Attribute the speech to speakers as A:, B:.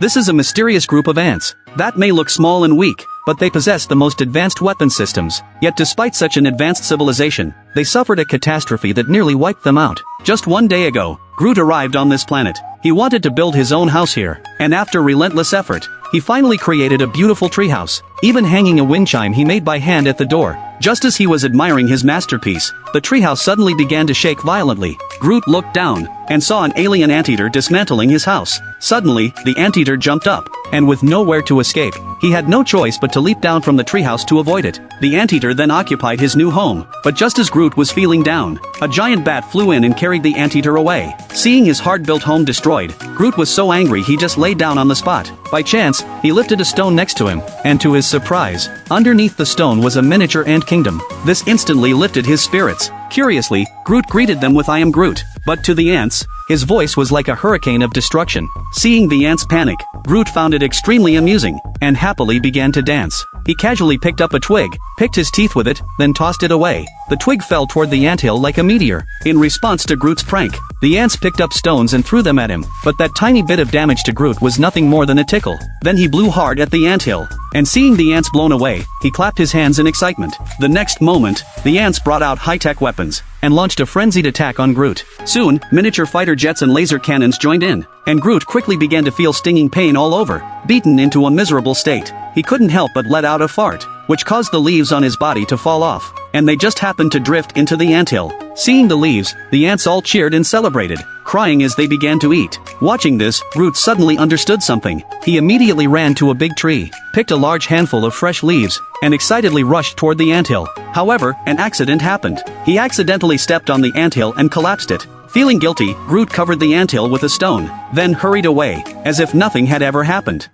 A: This is a mysterious group of ants that may look small and weak, but they possess the most advanced weapon systems. Yet despite such an advanced civilization, they suffered a catastrophe that nearly wiped them out. Just one day ago, Groot arrived on this planet. He wanted to build his own house here, and after relentless effort, he finally created a beautiful treehouse, even hanging a wind chime he made by hand at the door. Just as he was admiring his masterpiece, the treehouse suddenly began to shake violently. Groot looked down and saw an alien anteater dismantling his house. Suddenly, the anteater jumped up, and with nowhere to escape, he had no choice but to leap down from the treehouse to avoid it. The anteater then occupied his new home, but just as Groot was feeling down, a giant bat flew in and carried the anteater away. Seeing his hard-built home destroyed, Groot was so angry he just lay down on the spot. By chance, he lifted a stone next to him, and to his surprise, underneath the stone was a miniature ant kingdom. This instantly lifted his spirits. Curiously, Groot greeted them with "I am Groot," but to the ants, his voice was like a hurricane of destruction. Seeing the ants panic, Groot found it extremely amusing, and happily began to dance. He casually picked up a twig, picked his teeth with it, then tossed it away. The twig fell toward the anthill like a meteor. In response to Groot's prank, the ants picked up stones and threw them at him, but that tiny bit of damage to Groot was nothing more than a tickle. Then he blew hard at the anthill, and seeing the ants blown away, he clapped his hands in excitement. The next moment, the ants brought out high-tech weapons, and launched a frenzied attack on Groot. Soon, miniature fighter jets and laser cannons joined in, and Groot quickly began to feel stinging pain all over. Beaten into a miserable state, he couldn't help but let out a fart, which caused the leaves on his body to fall off, and they just happened to drift into the anthill. Seeing the leaves, the ants all cheered and celebrated, crying as they began to eat. Watching this, Groot suddenly understood something. He immediately ran to a big tree, picked a large handful of fresh leaves, and excitedly rushed toward the anthill. However, an accident happened. He accidentally stepped on the anthill and collapsed it. Feeling guilty, Groot covered the anthill with a stone, then hurried away, as if nothing had ever happened.